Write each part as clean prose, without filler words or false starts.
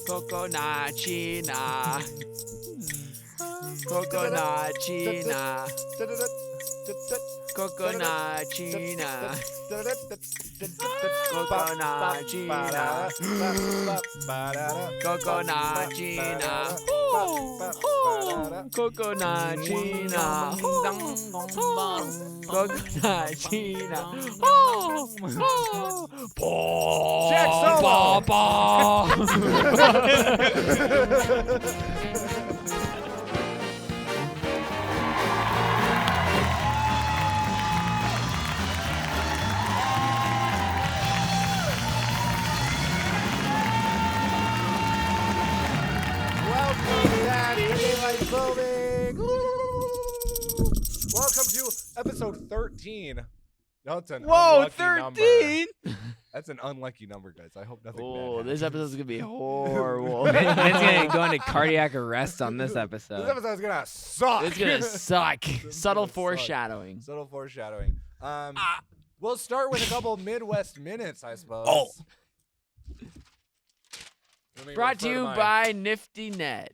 Coconut China. Coconut China. Coconut China. Coconut China. Coconut China. Coconut China. Coconut China. Jack Solo. Welcome to episode 13. That's an unlucky 13? number. That's an unlucky number, guys. I hope nothing bad Oh, happens. this episode's gonna be horrible. Man's gonna go into cardiac arrest on this This episode. episode's gonna suck. It's gonna suck. Subtle suck. foreshadowing. Subtle foreshadowing. We'll start with a couple Midwest minutes, I suppose. Oh. Let me Brought to refer you my- by Nifty Ned.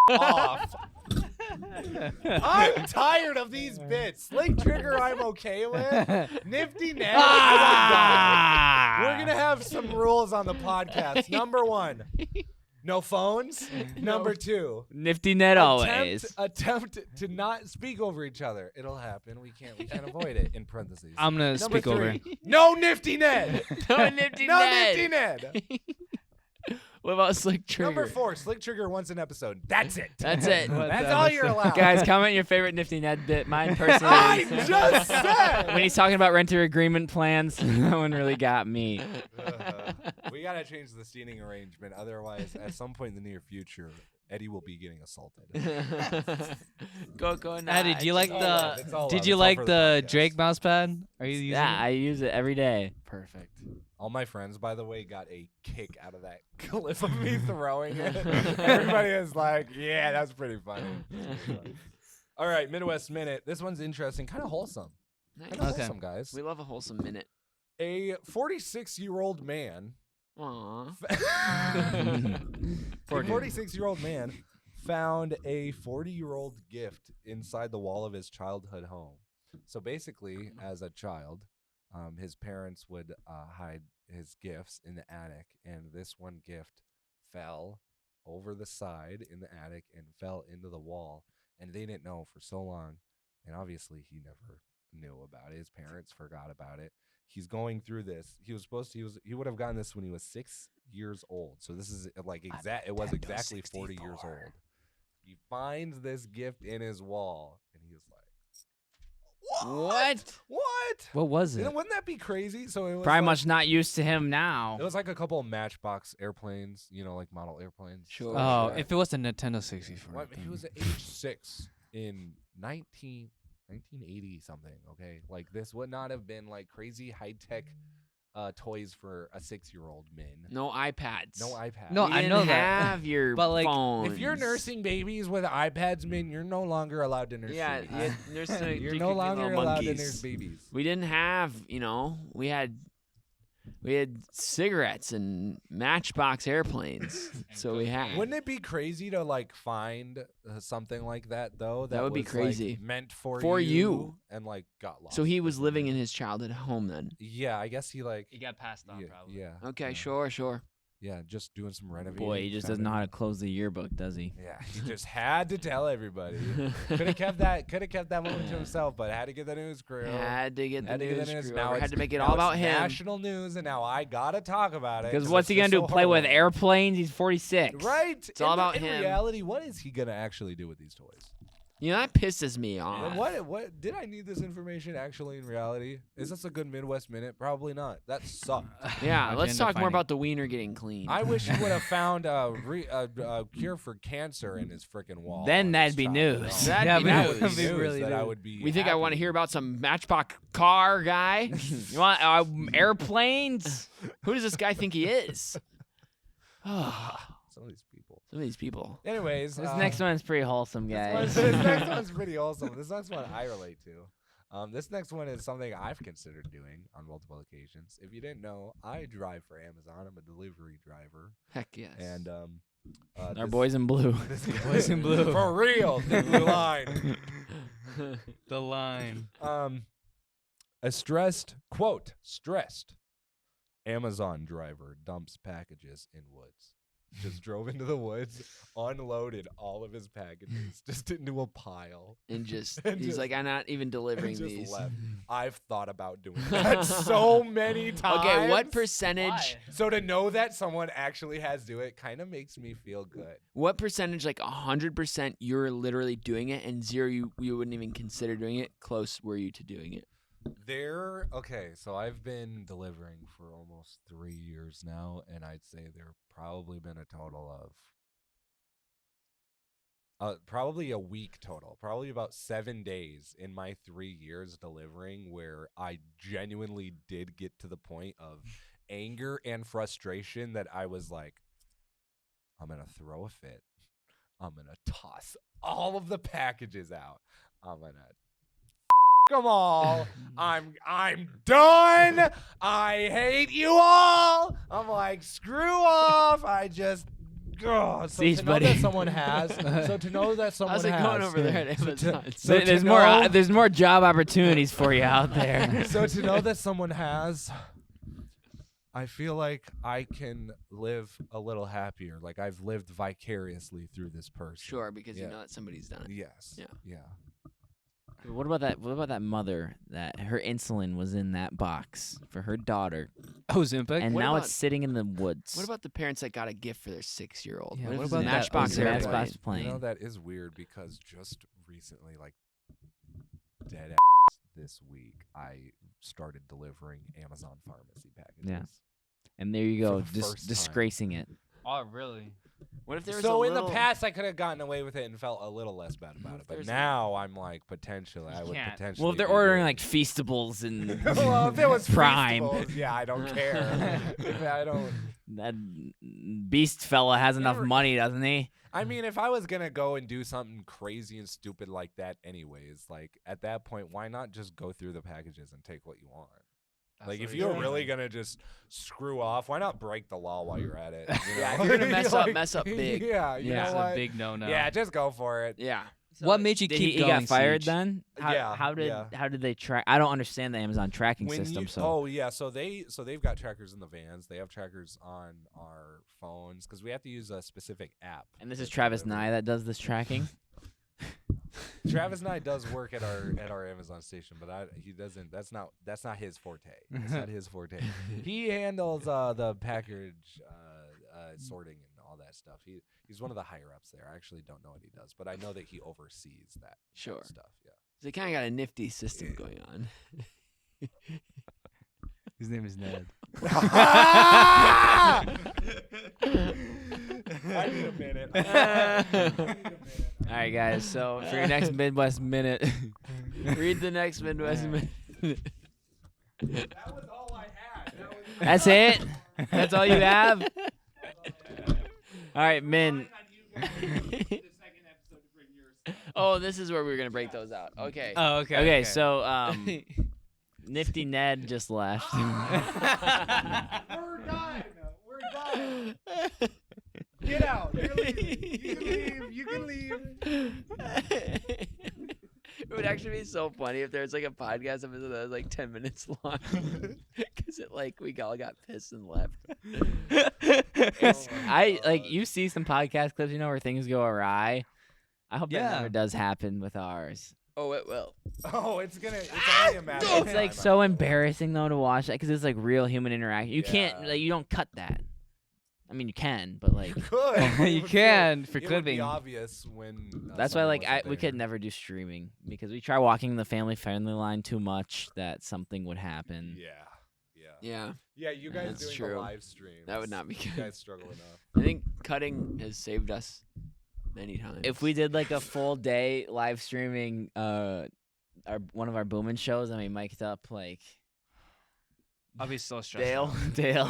off. I'm tired of these bits. Slick Trigger, I'm okay with. Nifty Ned. We're gonna have some rules on the podcast. Number 1, no phones. Number 2, Nifty Ned always. attempt to not speak over each other. It'll happen. We can't avoid it. In parentheses. I'm gonna Number speak over. 3, no Nifty Ned. No Nifty No Ned. Nifty Ned. What about Slick Trigger? Number 4, Slick Trigger once an episode. That's it. That's it. That's all you're allowed. Guys, comment your favorite Nifty Ned bit. Mine personally I is just said. when he's talking about renter agreement plans. That one really got me. We gotta change the seating arrangement, otherwise, at some point in the near future, Eddie will be getting assaulted. Coconut. Eddie, do you like all love. It's all Did love. you It's all like for the podcast. Drake mouse pad? Are you using Yeah, it? I use it every day. Perfect. All my friends, by the way, got a kick out of that clip of me throwing it. Everybody is like, "Yeah, that's pretty funny." All right, Midwest Minute. This one's interesting, kind of wholesome. Nice. Kind of Okay. wholesome, guys. We love a wholesome minute. A 46-year-old man. Aww. A 46-year-old man found a 40-year-old gift inside the wall of his childhood home. So basically, as a child, his parents would hide his gifts in the attic, and this one gift fell over the side in the attic and fell into the wall, and they didn't know for so long, and obviously he never knew about it. His parents forgot about it. He's going through this. He would have gotten this when he was 6 years old. So this is like it was exactly 40 years old. He finds this gift in his wall, and he's like, What? What was it? Wouldn't that be crazy? So it was Probably like, much not used to him now. It was like a couple of Matchbox airplanes, like model airplanes. Sure. Oh, sure. if it was a Nintendo 64. What, he was at age 6 in 1980 something. Okay, like this would not have been like crazy high tech toys for a 6-year-old min. No iPads. No iPad. No, You I didn't know that. have your But, like, phones. If you're nursing babies with iPads, min, you're no longer allowed to nurse. Yeah, babies. you're You're no longer allowed to nurse babies. We didn't have, we had cigarettes and Matchbox airplanes. So we had. Wouldn't it be crazy to like find something like that though? That would be was, crazy. Like, meant for you. and like got lost. So he was living in his childhood home then. Yeah, I guess he like. He got passed on, Yeah, probably. yeah. Okay, yeah. sure. Yeah, just doing some renovating. Boy, he just doesn't know how to close the yearbook, does he? Yeah, he just had to tell everybody. Could have kept that moment to himself, but had to get the news crew. Had to get the Had to get news the news. crew Now over. it's- Had to make it now all it's about him. National news, and now I gotta talk about it. Because what's he it's gonna just do? so Play with horrible. airplanes? He's 46. Right. It's all about in him. reality, what is he gonna actually do with these toys? That pisses me off. What did I need this information actually in reality? Is this a good Midwest minute? Probably not. That sucked. Yeah, let's Agenda talk more finding. about the wiener getting clean. I wish he would have found a cure for cancer in his freaking wall. Then on that'd his be childhood news. home. That'd Yeah, be but news. that would be News really that I news. would be. We think I want to happy. hear about some Matchbox car guy? You want airplanes? Who does this guy think he is? Some of these people. Some of these people. Anyways, This next one's pretty wholesome, guys. This next one's pretty awesome. This next one I relate to. This next one is something I've considered doing on multiple occasions. If you didn't know, I drive for Amazon. I'm a delivery driver. Heck yes. And Our boys in blue. Boys in blue. For real, the blue line. The line. A stressed Amazon driver dumps packages in woods. Just drove into the woods, unloaded all of his packages just into a pile. And just And he's just- like, I'm not even delivering and just these. left. I've thought about doing that so many times. Okay, what percentage? Why? So to know that someone actually has do it kind of makes me feel good. What percentage? Like 100%, you're literally doing it, and 0, you wouldn't even consider doing it. Close were you to doing it? So I've been delivering for almost 3 years now, and I'd say there probably been a total of probably a week total, probably about 7 days in my 3 years delivering where I genuinely did get to the point of anger and frustration that I was like, I'm going to throw a fit. I'm going to toss all of the packages out. I'm going to them all. I'm done. I hate you all. I'm like, screw off. I just so Cease, to know buddy. that someone has to know that someone How's it has going over there at so to- Amazon? so to There's know- there's more job opportunities for you out there. so to know that someone has, I feel like I can live a little happier. Like I've lived vicariously through this person. Sure, because Yeah. you know that somebody's done it. Yes. Yeah. What about that mother that her insulin was in that box for her daughter, Ozempic. and What now about- it's sitting in the woods? What about the parents that got a gift for their 6-year-old? Yeah, if what it's about a that Matchbox Ozempic? airplane? Matchbox plane? You know, that is weird because just recently, like dead this week, I started delivering Amazon pharmacy packages. Yeah. And there you For go, the just first time. disgracing it. Oh, really? What if there was So a in the little- past, I could have gotten away with it and felt a little less bad about it. But there's a- now I'm like, potentially, I You would can't. potentially. Well, if they're be ordering doing- like Feastables and well, if it was Prime, Feastables, yeah, I don't care. If I don't. that beast fella has enough Never- money, doesn't he? I mean, if I was gonna go and do something crazy and stupid like that, anyways, like at that point, why not just go through the packages and take what you want? Like, if you're really gonna just screw off, why not break the law while you're at it? You Yeah, know? if you're gonna mess up, Like, mess up big. Yeah, you Yeah. know That's what? a big no-no. Yeah, just go for it. Yeah. What made you Did keep he going, got fired Siege? then? How, Yeah, How did yeah. how did they track? I don't understand the Amazon tracking When system. you- So oh yeah, so they've got trackers in the vans. They have trackers on our phones because we have to use a specific app. and this is to Travis deliver. Nye that does this tracking. Travis Nye does work at our Amazon station, but he doesn't. That's not his forte. That's not his forte. He handles the package sorting and all that stuff. He's one of the higher ups there. I actually don't know what he does, but I know that he oversees that Sure. stuff. Yeah. They kind of got a nifty system going on. His name is Ned. I need a minute. All right, guys. So for your next Midwest Minute, Read the next Midwest Minute. That was all I had. that's it. That's all you have. All right, Min. Oh, this is where we were gonna break those out. Okay. Oh, okay. Okay, so Nifty Ned just left. We're done. We're done. Get out. You're leaving. You can leave. It would actually be so funny if there was like a podcast episode that was like 10 minutes long, because we all got pissed and left. I like you see some podcast clips, where things go awry. I hope that Yeah. never does happen with ours. Oh, it will. Oh, it's only a matter of It's like time. so embarrassing though to watch that because it's like real human interaction. You can't, Yeah. you don't cut that. I mean, you can, but like You could. You It would can for it would be clipping. obvious when. that's why someone like wasn't we could there. never do streaming because we try walking the family-friendly line too much that something would happen. Yeah. Yeah, Yeah, you guys That's doing true. the live stream. that would not be You good. guys struggle enough. I think cutting has saved us many times. If we did like a full day live streaming one of our booming shows and we mic'd up like I'll be so stressed. Dale. Dale.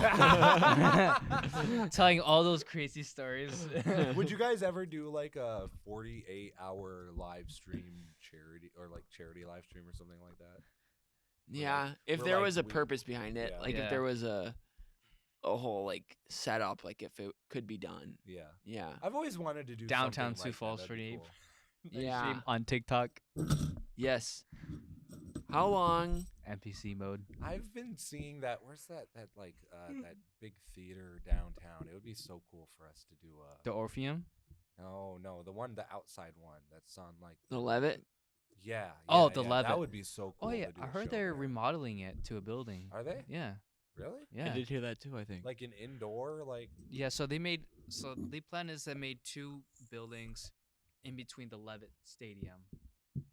Telling all those crazy stories. Would you guys ever do like a 48-hour live stream charity live stream or something like that? Yeah, if we're there like was a we- purpose behind it, yeah. like Yeah. if there was a whole like setup, like if it could be done. Yeah. Yeah. I've always wanted to do Downtown something Sioux Falls like that. for That'd the be cool. Yeah. Stream on TikTok. Yes. How long? NPC mode. I've been seeing that. Where's that that big theater downtown? It would be so cool for us to do The Orpheum. no, the outside one that's on like The Levitt? yeah. Oh, yeah, the yeah, Levitt. That would be so cool. Oh yeah, to do I a heard show they're there. remodeling it to a building. Are they? Yeah. Really? Yeah. hear that too, I think. Like an indoor like Yeah, so the plan is they made 2 buildings in between the Levitt Stadium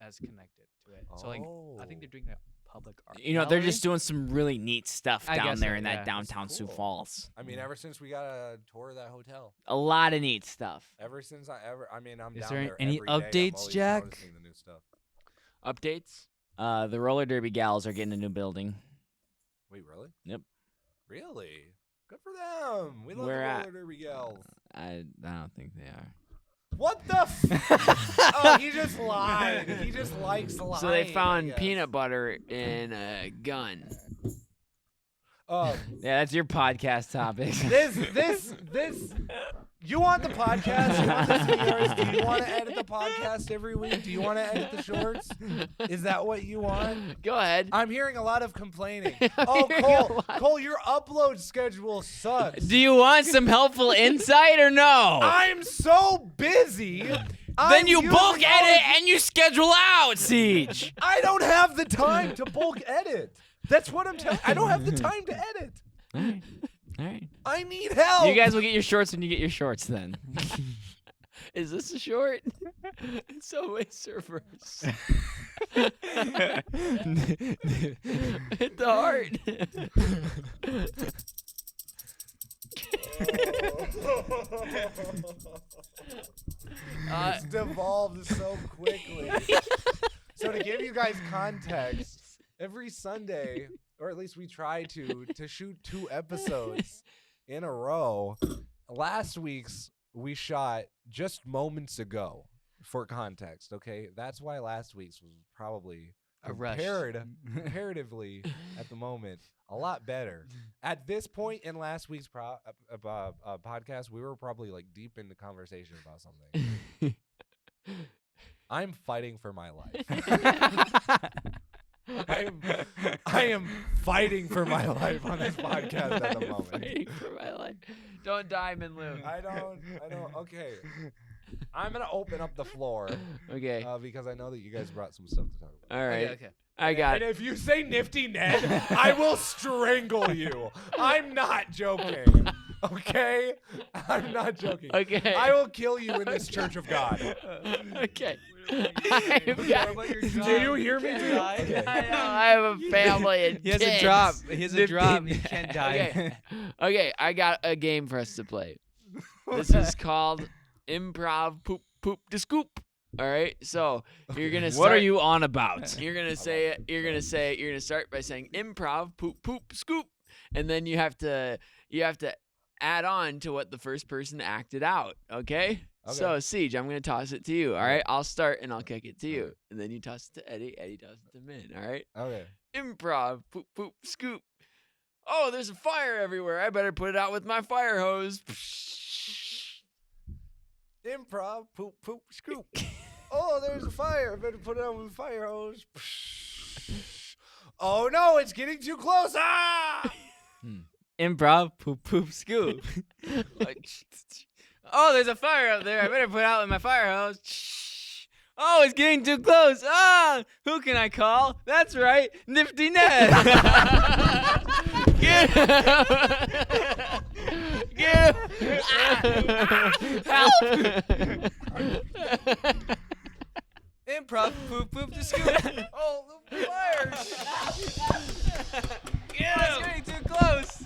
as connected to it. So like I think they're doing a public art. You know, they're gallery. just doing some really neat stuff I down guess there so, in yeah. that That's downtown Sioux cool. Falls. I mean, ever since we got a tour of that hotel. A lot of neat stuff. Ever since I'm Is down there there any every day, I'm updates, always Jack? noticing the new stuff. Updates? The roller derby gals are getting a new building. Wait, really? Yep. Really? Good for them. We love Where the at? roller derby gals. I don't think they are. What the oh, he just lied. He just likes lying. So they I found guess. peanut butter in a gun. Um, Yeah, that's your podcast topic. this. You want the podcast? You want this to be yours? Do you want to edit the podcast every week? Do you want to edit the shorts? Is that what you want? Go ahead. I'm hearing a lot of complaining. I'm Oh, hearing a Cole, lot. Cole, your upload schedule sucks. Do you want some helpful insight or no? I'm so busy. Then you bulk edit and you schedule out, Siege. I don't have the time to bulk edit. That's what I'm telling. I don't have the time to edit. All right. All right. I need help. You guys will get your shorts when you get your shorts then. Is this a short? So it's reverse. Hit the heart. It's devolved so quickly. So to give you guys context, every Sunday, or at least we try to shoot 2 episodes in a row. Last week's we shot just moments ago. For context, okay, that's why last week's was probably A rush. comparatively at the moment a lot better. At this point in last week's podcast, we were probably like deep into conversation about something. I'm fighting for my life. I am fighting for my life on this podcast at the moment. Fighting for my life. Don't die, Minlu. I don't. Okay. I'm gonna open up the floor Okay. because I know that you guys brought some stuff to talk about. All right. Okay. I got And it. if you say Nifty Ned, I will strangle you. I'm not joking. Okay? I'm not joking. Okay. I will kill you in this church of God. Okay. What about your Do job? you hear me? Can't dude? die. Okay. I know. I have a family and He has kids. a drop. He has a drop. He 15. can't die. Okay. Okay. I got a game for us to play. This is called Improv Poop Poop to Scoop. All right. So you're gonna start. What are you on about? You're gonna say it. You're gonna start by saying improv poop poop scoop, and then you have to add on to what the first person acted out. Okay. So Siege, I'm gonna toss it to you. All right. I'll start and I'll kick it to you, and then you toss it to Eddie. Eddie tosses it to Min. All right. Okay. Improv poop poop scoop. Oh, there's a fire everywhere. I better put it out with my fire hose. Improv, poop, poop, scoop. Oh, there's a fire. I better put it on with a fire hose. Oh no, it's getting too close. Ah! Improv, poop, poop, scoop. Oh, there's a fire up there. I better put out with my fire hose. Oh, it's getting too close. Ah, who can I call? That's right, Nifty Ned. Get him! Get him! Help! Improv, poop, poop, to scoop. Oh, the fire. Get It's him! getting too close.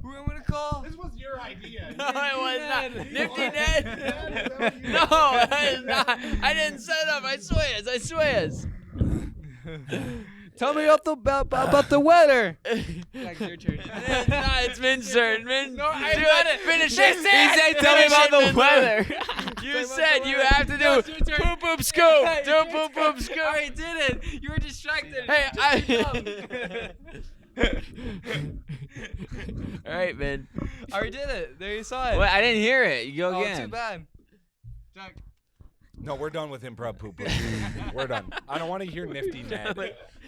Who am I gonna call? This was your idea. No, it was not. Nifty Ned. Ned? No, that is not. I didn't set it up. I swears. Tell me about the weather. Like, your turn. Nah, it's Min's turn. Min, No, I do got it. it. Finish He it. said, tell me Finish about it, the Min. weather. You said you have to do it's your turn. poop poop scoop. Do poop poop scoop. I already did it. You were distracted. Hey, Just All right, man. I already did it. There you saw it. Wait, I didn't hear it. You go Oh, again. too bad. Jack. No, we're done with improv poop. We're done. I don't want to hear Nifty Ned.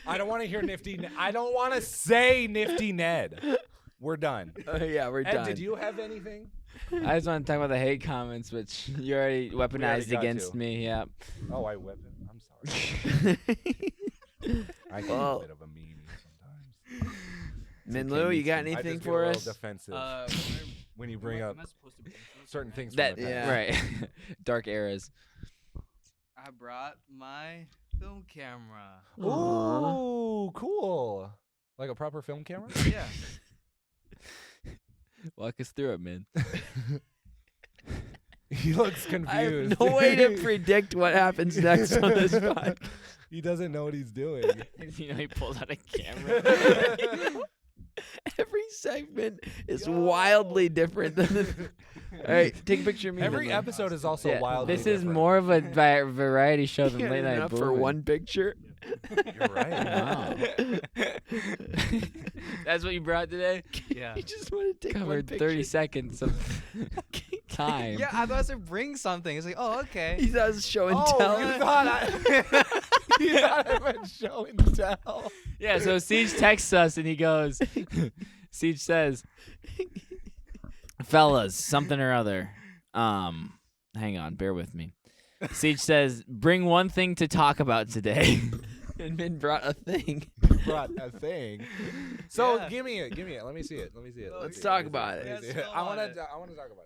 I don't want to hear Nifty Ned. I don't want to say Nifty Ned. We're done. Yeah, we're Ed, done. did you have anything? I just want to talk about the hate comments, which you already weaponized got against to. me. Yeah. Oh, I whipped it. I'm sorry. I can Well- be a bit of a meanie sometimes. It's Minlu, okay, you got Nifty. I anything just get a for little us? defensive when you bring up certain things. From That- the past. yeah. Right. Dark eras. I brought my film camera. Ooh, cool. Like a proper film camera? Yeah. Walk us through it, man. He looks I confused. have no way to predict what happens next on this podcast. He doesn't know what he's doing. You know, he pulled out a camera. Every segment is wildly different than the. All right, take a picture of me. Every Minlu. episode is also Yeah, wildly this is different. more of a variety show than Can't late night enough for Booming. one picture. You're right. Wow. That's what you brought today. Yeah. You just want to take one Covered picture. 30 seconds of time. Yeah, I thought I said bring something. It's like, oh, okay. He does show and Oh, tell. you thought you thought I meant show and tell. Yeah, so Siege texts us and he goes, Siege says, fellas, something or other. Hang on, bear with me. Siege says, bring one thing to talk about today. And Min brought a thing. Brought a thing. So Yeah. give me it. Let me see it. Let's talk about it. Let me see Yes, I go want on to. it. I want to talk about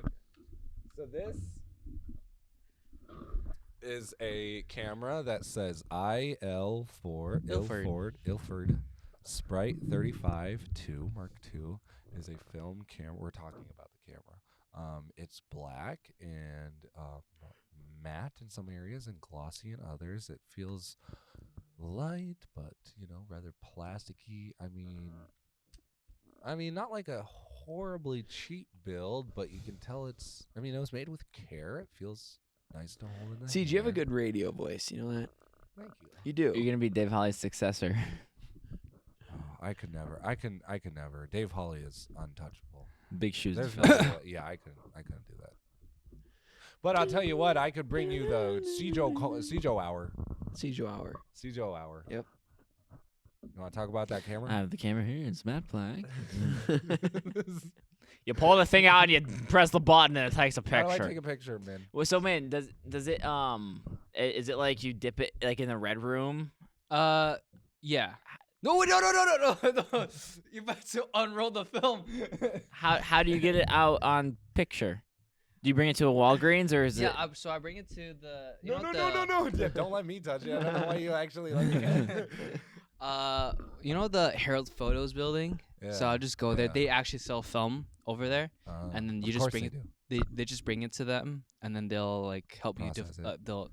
it. So this is a camera that says IL4 Ilford Sprite 35 II Mark II is a film camera. We're talking about the camera. It's black and matte in some areas and glossy in others. It feels light, but rather plasticky. I mean, not like a horribly cheap build, but you can tell it's. I mean, it was made with care. It feels nice to hold in the See, you have a hand. good radio voice. You know that? Thank you. You do. You're going to be Dave Holly's successor. Oh, I could never. I can never. Dave Holly is untouchable. Big shoes to There's fill. no way- yeah, I couldn't do that. But I'll tell you what, I could bring you the Cijo hour. Siege hour. Cijo hour. Yep. You want to talk about that camera? I have the camera here. It's Matt Black. You pull the thing out and you press the button and it takes a How do I picture. take a picture, man? Well, so man, does it is it like you dip it like in the red room? Yeah. No, no. You're about to unroll the film. How do you get it out on picture? Do you bring it to a Walgreens or is it? Yeah, so I bring it to the. No. Yeah, don't let me touch it. I don't know why you actually let me get it. You know the Herald Photos building? So Yeah, I'll just go there. yeah. They actually sell film over there, and then you Of just course bring they it. do. They just bring it to them, and then they'll like help you. Process it. They'll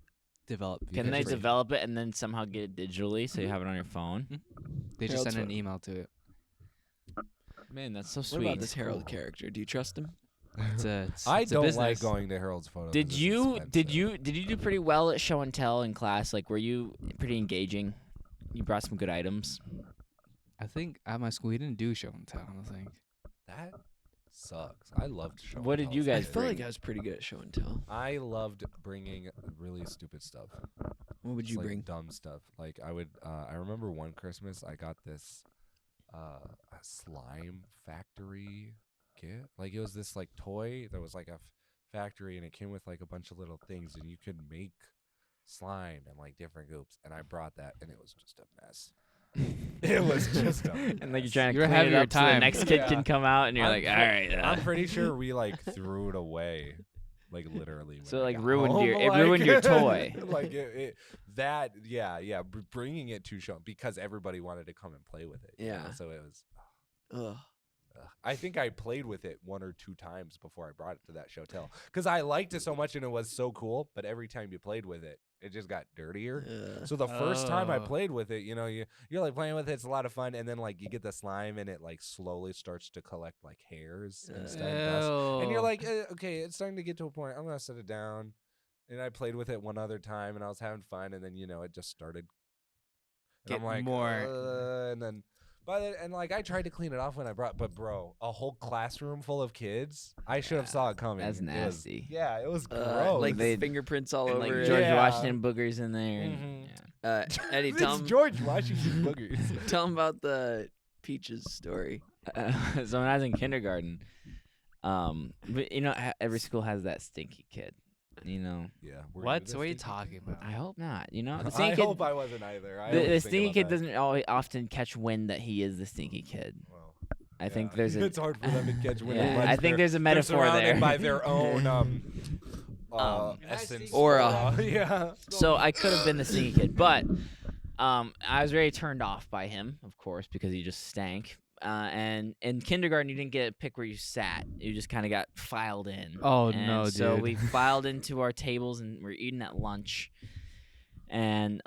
develop. You Can can they just- develop it and then somehow get it digitally so you have it on your phone? They just Herald's send an photo. email to it. Man, that's so What sweet. about this Harold character? Do you trust him? I It's a don't like business. going to Harold's photos. Did It's you expensive. do pretty well at show and tell in class? Like, were you pretty engaging? You brought some good items. I think at my school we didn't do show and tell. I think. That sucks. I loved show. What and did you tell as a I guys kid. felt bring? like I was pretty good at show and tell. I loved bringing really stupid stuff. What would Just, you like, bring? dumb stuff. Like I would. I remember one Christmas I got this a slime factory kit. Like it was this like toy that was like a factory, and it came with like a bunch of little things, and you could make slime and like different goops. And I brought that, and it was just a mess. It was just a mess. And like you're trying to You're clean having it your up so the time. next kid Yeah. can come out, and you're I'm like, all pre- right. I'm pretty sure we like threw it away, like literally. when So, I like, got ruined home, your- it ruined your toy. Like that, yeah. Bringing it to show because everybody wanted to come and play with it. you Yeah. know, so it was. Ugh. I think I played with it 1 or 2 times before I brought it to that shotel because I liked it so much and it was so cool. But every time you played with it, it just got dirtier. So the first time I played with it, you know, you're like playing with it, it's a lot of fun, and then like you get the slime and it like slowly starts to collect like hairs and stuff, and you're like, okay, it's starting to get to a point. I'm gonna set it down. And I played with it one other time, and I was having fun, and then it just started. And Get I'm like, more. and then. And like I tried to clean it off when I brought, but bro, a whole classroom full of kids. I should have saw it coming. That's It was- nasty. it was gross. Like They- fingerprints all And over like it. George Yeah. Washington boogers in there. Mhm. Yeah. Eddie, it's tell him George Washington boogers. tell him about the Peaches story. So when I was in kindergarten, but every school has that stinky kid. Yeah. What? So what are you talking about? I hope not. The I stinky kid. hope I wasn't either. I The always think stinky about kid that. doesn't always often catch wind that he is the stinky kid. Well, I think yeah. there's a. It's hard for them to catch wind. Yeah, unless I think there's a they're metaphor surrounded there. by their own essence. Aura. Yeah. So I could have been the stinky kid, but I was very turned off by him, of course, because he just stank. And in kindergarten, you didn't get to pick where you sat; you just kind of got filed in. Oh, And no, So dude. we filed into our tables, and we're eating at lunch. And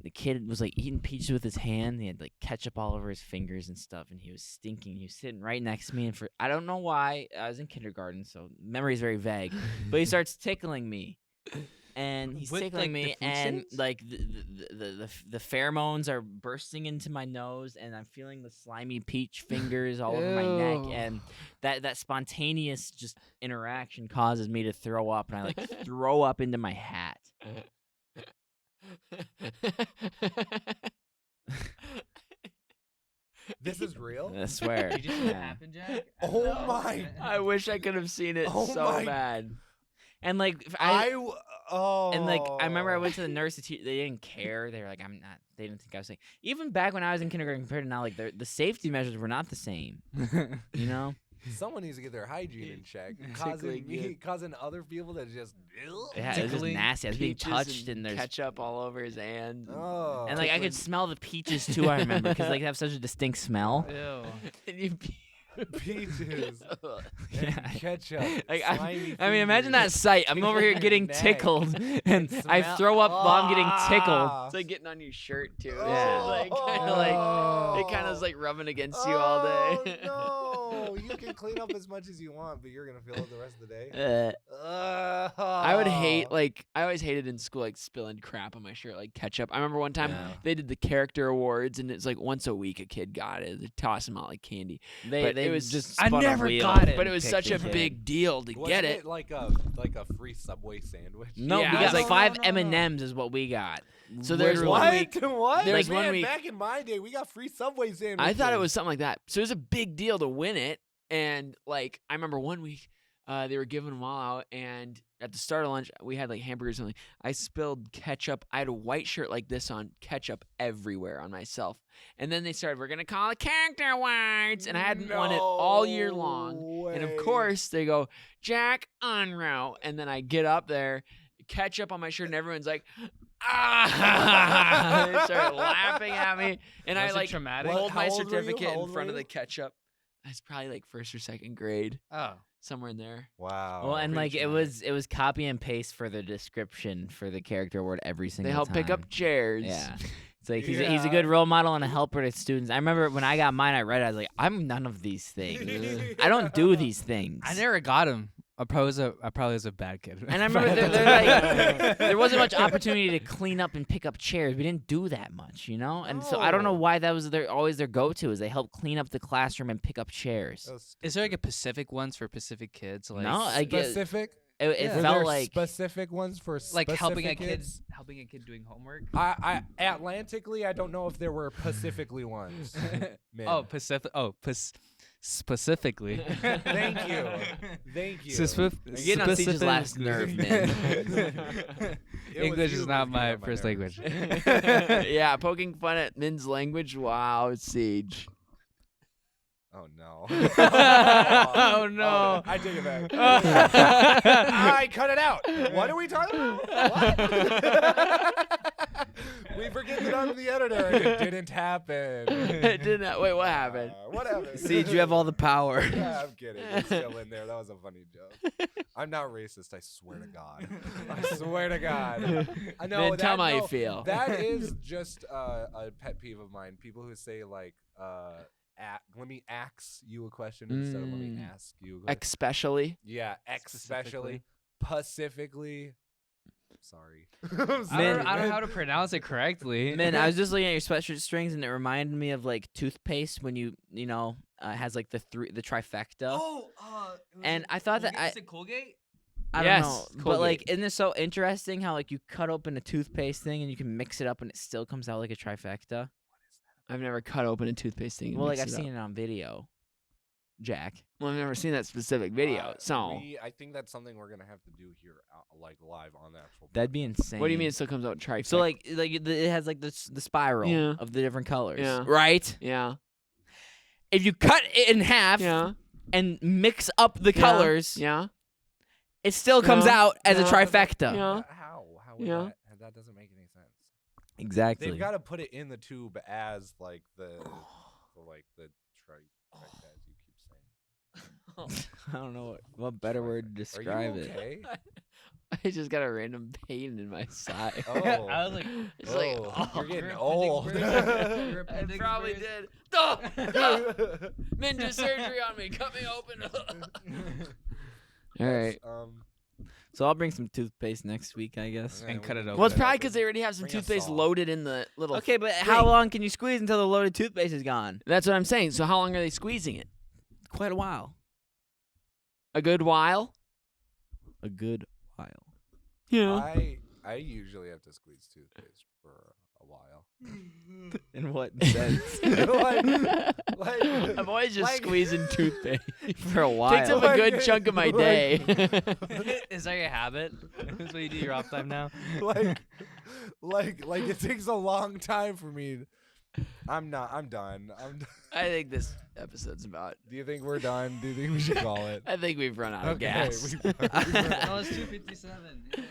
the kid was like eating peaches with his hand. He had like ketchup all over his fingers and stuff, and he was stinking. He was sitting right next to me, and I don't know why, I was in kindergarten, so memory is very vague. But he starts tickling me, and he's With, tickling like, the me, food and stains? like the pheromones are bursting into my nose, and I'm feeling the slimy peach fingers all over my neck, Ew. and that spontaneous just interaction causes me to throw up, and I like throw up into my hat. This is real. I swear. Did you see what Yeah. happened, Jack? Oh No. my- I wish I could have seen it Oh so my- bad. And like and like I remember I went to the nurse. They didn't care. They were like, I'm not. They didn't think I was saying. Even back when I was in kindergarten compared to now, like the safety measures were not the same. You know. Someone needs to get their hygiene in check, Tickling causing other people to just. Yeah, it was just Tickling nasty. I was being Peaches touched, and there's ketchup all over his hand. Oh. and like I could smell the peaches too. I remember because like they have such a distinct smell. Ew. And you peaches Yeah. and ketchup. Like, slimy I mean, imagine that fingers. sight. I'm over here Your getting neck. tickled, and I Smell- throw up while I'm getting tickled. Ah. It's like getting on your shirt too. Yeah. Like kind of like it kind of is like rubbing against you all day. Oh, no. You can clean up as much as you want, but you're gonna feel it the rest of the day. I would hate I always hated in school like spilling crap on my shirt like ketchup. I remember one time Yeah. they did the character awards and it's like once a week a kid got it. They toss them out like candy. But it was just I spun a never wheel got it. But it was and such a picked it. big deal to Wasn't get it. like a free Subway sandwich. No, Yeah, we I got was like, five no, no. M&Ms is what we got. So there's Literally. one week. What? There was Man, one week- back in my day, we got free Subway sandwiches. I thought it was something like that. So it was a big deal to win it. And like I remember one week they were giving them all out, and at the start of lunch we had like hamburgers and something. I spilled ketchup. I had a white shirt like this on, ketchup everywhere on myself. And then they started, we're gonna call it character awards, and I hadn't won it all year long. And of way. course they go Jack Unrow, and then I get up there, ketchup on my shirt, and everyone's like, ah! They start laughing at me, and Was I it like traumatic? hold How my old were you? certificate How in old front were of the you? ketchup. I was probably like first or second grade, Oh. somewhere in there. Wow. Well, and pretty like traumatic. it was copy and paste for the description for the character award every single They help time. pick up chairs. Yeah. It's like he's a Yeah. good role model and a helper to students. I remember when I got mine, I read it. I was like, I'm none of these things. I don't do these things. I never got him. I probably was a bad kid. And I remember they're like, there wasn't much opportunity to clean up and pick up chairs. We didn't do that much, you know. And so I don't know No. why that was always their go-to is they help clean up the classroom and pick up chairs. That was Is there like a Pacific ones for Pacific kids? Like, No, I get specific. it Yeah. Were felt there like specific ones for like helping a specific kid, kids? helping a kid doing homework. I Atlantically, I don't know if there were Pacifically ones. Man. Oh, Pacific. Oh, specifically. Thank you. Thank you. You're getting on Siege's last nerve, man. It was English you is who not was my getting on first nerves. language. Yeah, poking fun at Min's language. Wow, Siege. Oh no. Oh, no. I take it back. I cut it out. What are we talking about? What? We forget that I'm the editor. It didn't happen. It didn't. Wait, what happened? Whatever. Siege, you have all the power. Yeah, I'm kidding. It's still in there. That was a funny joke. I'm not racist. I swear to God. I swear to God. I know. Man, tell me how you feel. That is just a pet peeve of mine. People who say like, let me ask you a question instead of let me ask you a question. Especially. Yeah, especially, pacifically. Sorry. I don't know how to pronounce it correctly. Man, I was just looking at your sweatshirt strings, and it reminded me of like toothpaste when you know has like the trifecta. Oh, and I thought that Colgate. I Yes, don't know, but Colgate. like, isn't it so interesting how like you cut open a toothpaste thing and you can mix it up and it still comes out like a trifecta? I've never cut open a toothpaste thing. and Well, like mixed I've it seen up. it on video. Jack. Well, I've never seen that specific video. So I think that's something we're gonna have to do here, like live on the actual. That'd be insane. what do you mean it still comes out trifecta? So like it has like the spiral Yeah. of the different colors, Yeah. right? Yeah. If you cut it in half Yeah. and mix up the colors, Yeah. it still comes Yeah. out as a Yeah. trifecta. Yeah. How would Yeah. that doesn't make any sense. Exactly. They've got to put it in the tube as like the trifecta, as you keep saying. I don't know what better word to describe Are you it. okay? I just got a random pain in my side. Oh. I was like, It's like, You're getting Your old. appendix burst. I appendix probably burst. did. Oh! Men do surgery on me. Cut me open. All right. So I'll bring some toothpaste next week, I guess. And cut it open. Well, it's probably because they already have some Bring a toothpaste saw. loaded in the little. Okay, but thing. how long can you squeeze until the loaded toothpaste is gone? That's what I'm saying. So how long are they squeezing it? Quite a while. A good while. A good while. Yeah. I usually have to squeeze toothpaste for a while. In what sense? like, I'm always just like- squeezing toothpaste. For a while. Takes up a good chunk of my day. Is that your habit? Is what you do your off time now? like it takes a long time for me. I'm done. I think this episode's about. Do you think we're done? Do you think we should call it? I think we've run out of gas. No, it's 2:57.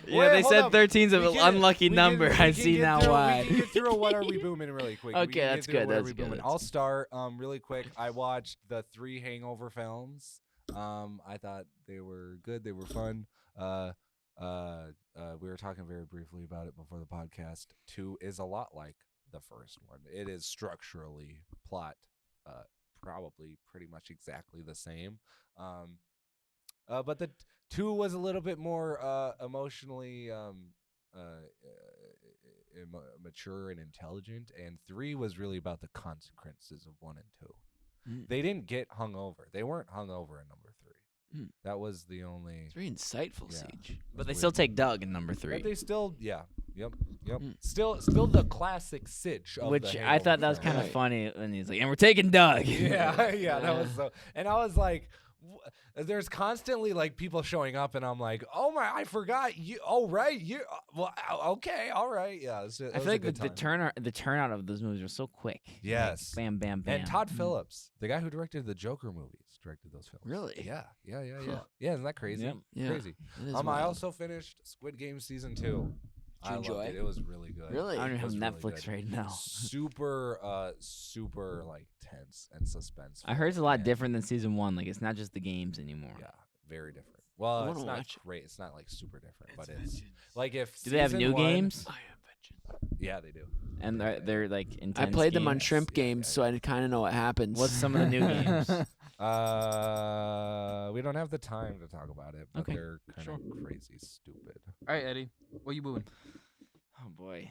Yeah, Wait, they hold said up. 13's an We can- unlucky we can- number. we I can see get now through- why. We can get through a what are we booming really quick. We Okay, can get that's through a good, what are that's we good, booming. that's I'll start really quick. I watched the 3 Hangover films. I thought they were good. They were fun. We were talking very briefly about it before the podcast. 2 is a lot like the first one. It is structurally plot probably pretty much exactly the same. But the 2 was a little bit more emotionally mature and intelligent, and 3 was really about the consequences of 1 and 2. They didn't get hungover. They weren't hungover in number 3. That was the only. It's very insightful, Yeah. Siege. But they still take Doug in number But 3. they still, yep. Still the classic Sitch. Of Which the I thought that was Hangover kind of Right. funny when he's like, and we're taking Doug. films. Yeah, that was so. And I was like, there's constantly like people showing up, and I'm like, oh my, I forgot you. Oh right, you. Well, okay, all right, yeah. I feel like the turnout of those movies were so quick. Like, Yes. bam, bam, bam. And Todd Phillips, the guy who directed the Joker movies, directed those films. Really? Yeah. Huh. Yeah, isn't that crazy? Yep. Yeah. Crazy. That is I wild. also finished Squid Game season 2. Did you I loved enjoy it. it? It was really good. Really? I don't It have was really Netflix good. right now. Super like tense and suspense. I heard it's a lot and- different than season 1. Like, it's not just the games anymore. Yeah, very different. Well, I it's wanna not watch it. great. It's not like super different, but it's like if Do they have season new 1 games? I am vengeance. Yeah, they do. And they're like I intense played them on games? shrimp Yeah, games, yeah, so I kind of know what happens. What's some of the new games? We don't have the time to talk about it, but Okay, they're kind sure. of crazy stupid. All right, Eddie, what you booing? Oh boy.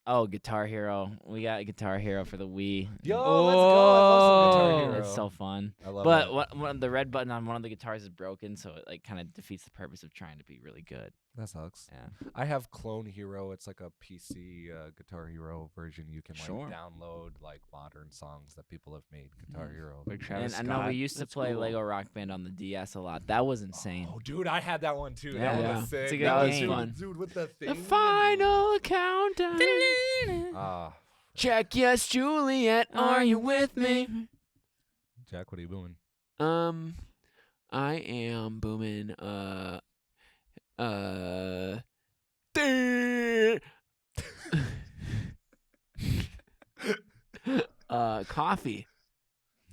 Oh, Guitar Hero. We got Guitar Hero for the Wii. Yo, let's go! I love some Guitar Hero. It's so fun. I love But it. one the red button on one of the guitars is broken, so it like kind of defeats the purpose of trying to be really good. That sucks. Yeah. I have Clone Hero. It's like a PC Guitar Hero version. You can like Sure. download like modern songs that people have made. Guitar Hero. Like Travis And I know Scott. we used to That's play cool. Lego Rock Band on the DS a lot. That was insane. Oh, dude, I had that one too. Yeah, that yeah. was sick. It's a good that was game. Fun. dude, with the thing. The final countdown. Ah, Check, yes, Juliet, are you with me? Jack, what are you doing? I am booming. Coffee.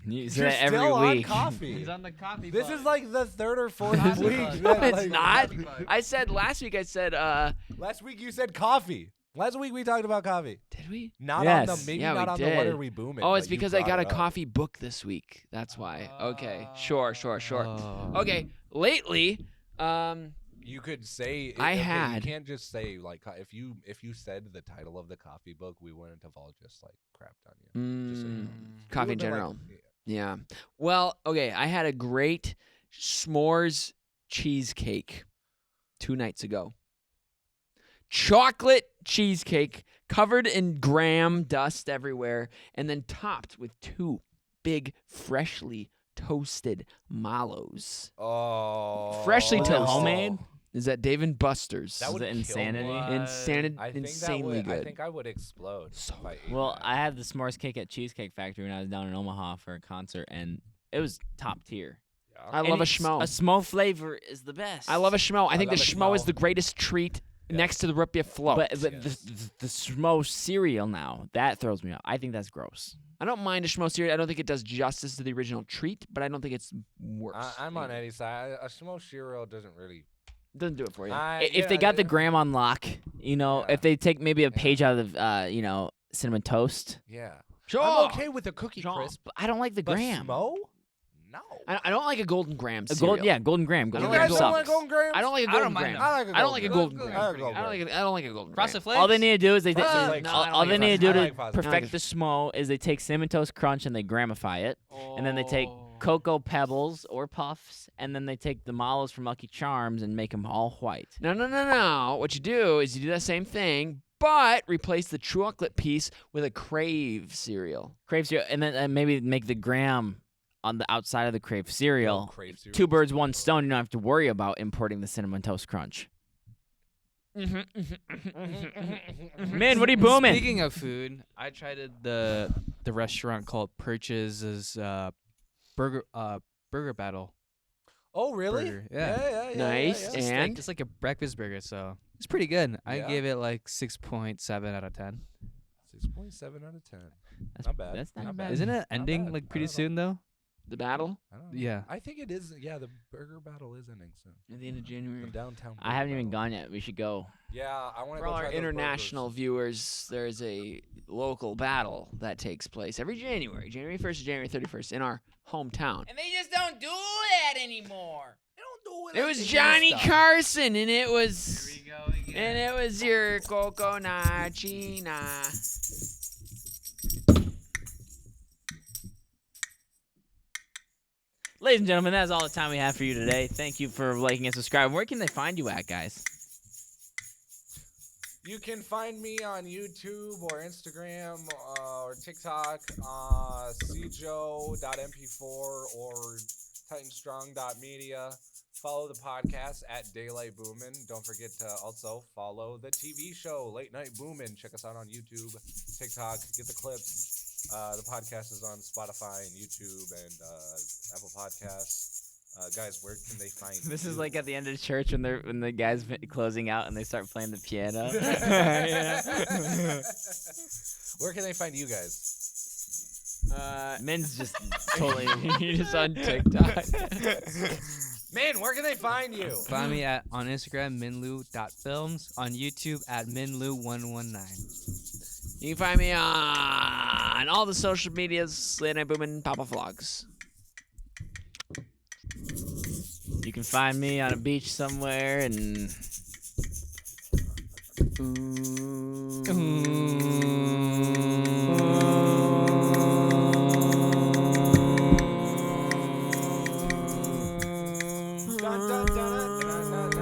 You say You're that every still on week. coffee. He's on the coffee. This bug. is like the third or fourth Coffee week. bug. No, that, it's like- not. Coffee bug. I said last week. I said, Last week you said coffee. Last week we talked about coffee. did we? Not on Yes. the maybe Yeah, we not on the what did. are we booming? Oh, it's but you because I brought got a it up. coffee book this week. That's why. Okay. Sure. Oh. Okay. Lately, You could say I okay, had- You can't just say like if you said the title of the coffee book, we wouldn't have all just like crapped on you. Just so you know. It coffee in would've been, like, general. Yeah. Well, okay. I had a great s'mores cheesecake 2 nights ago. Chocolate cheesecake covered in graham dust everywhere, and then topped with 2 big, freshly toasted mallows. Oh, Freshly Was it toasted. homemade? Is that Dave and Buster's? That Was would it kill insanity? me. I think Insanely that would, good. I think I would explode. So if I ate Well, that. I had the s'mores cake at Cheesecake Factory when I was down in Omaha for a concert, and it was top tier. I And love a it's- schmo. A schmo flavor is the best. I love a schmo. I think the love a schmo is schmo. the greatest treat Yeah. next to the Ripia float. But Yes. the schmo cereal now, that throws me off. I think that's gross. I don't mind a schmo cereal. I don't think it does justice to the original treat, but I don't think it's worse. I'm on Eddie's side. A small cereal doesn't really. It doesn't do it for you. If they got the graham on lock, Yeah. if they take maybe a Yeah. page out of cinnamon toast, Yeah. Sure. I'm okay with a cookie Sure, crisp. but I don't like the But graham. Smo? No. I don't like a golden graham A cereal. golden graham. I Golden don't You like guys a don't golden- like golden grahams? I don't like a I don't golden mind graham. them. I like a I don't like a golden Golden graham. I like a golden I don't like a golden Frosted graham. Flakes. All they need to do is they Frosted No, I all like they need to do I to like Frosted perfect Flakes. the schmo is they take cinnamon toast crunch and they gramify it, and then they take cocoa pebbles or puffs, and then they take the mallows from Lucky Charms and make them all white. No. What you do is you do that same thing, but replace the chocolate piece with a Crave cereal. Crave cereal, and then maybe make the graham on the outside of the Crave cereal. Crave cereal. 2 birds, 1 stone. You don't have to worry about importing the cinnamon toast crunch. Man, what are you booming? Speaking of food, I tried the restaurant called Purchase's burger Battle. Oh, really? Burger, yeah. Yeah. Nice. yeah. It's And? like, it's like a breakfast burger, so it's pretty good. I Yeah? gave it like 6.7 out of 10. 6.7 out of 10. That's Not bad. That's not, Not bad. bad. Isn't it ending bad. like I pretty don't know. soon though? The battle I don't know. Yeah. I think it is. Yeah, the burger battle is ending soon. at the end of The January. downtown. I haven't burger even battle. gone yet. We should go. Yeah, I want to For go all try our those international burgers. viewers, there is a local battle that takes place every January, January 1st to January 31st in our hometown. And they just don't do that anymore. They don't do It like was they used Johnny to. Carson, and it was go again. and it was your coconachina. Ladies and gentlemen, that's all the time we have for you today. Thank you for liking and subscribing. Where can they find you at, guys? You can find me on YouTube or Instagram or TikTok, cjo.mp4 or titanstrong.media. Follow the podcast at Daylight Boomin'. Don't forget to also follow the TV show Late Night Boomin'. Check us out on YouTube, TikTok. Get the clips. The podcast is on Spotify and YouTube and Apple Podcasts. Guys, where can they find This is you? like at the end of church when the guys closing out and they start playing the piano. Where can they find you guys? Min's just totally. You're just on TikTok. Man, where can they find you? Find me on Instagram, minlu.films, on YouTube at minlu119. You can find me on all the social medias, Late Night Boomin' Papa Vlogs. You can find me on a beach somewhere and. Dun, dun, dun, dun, dun, dun,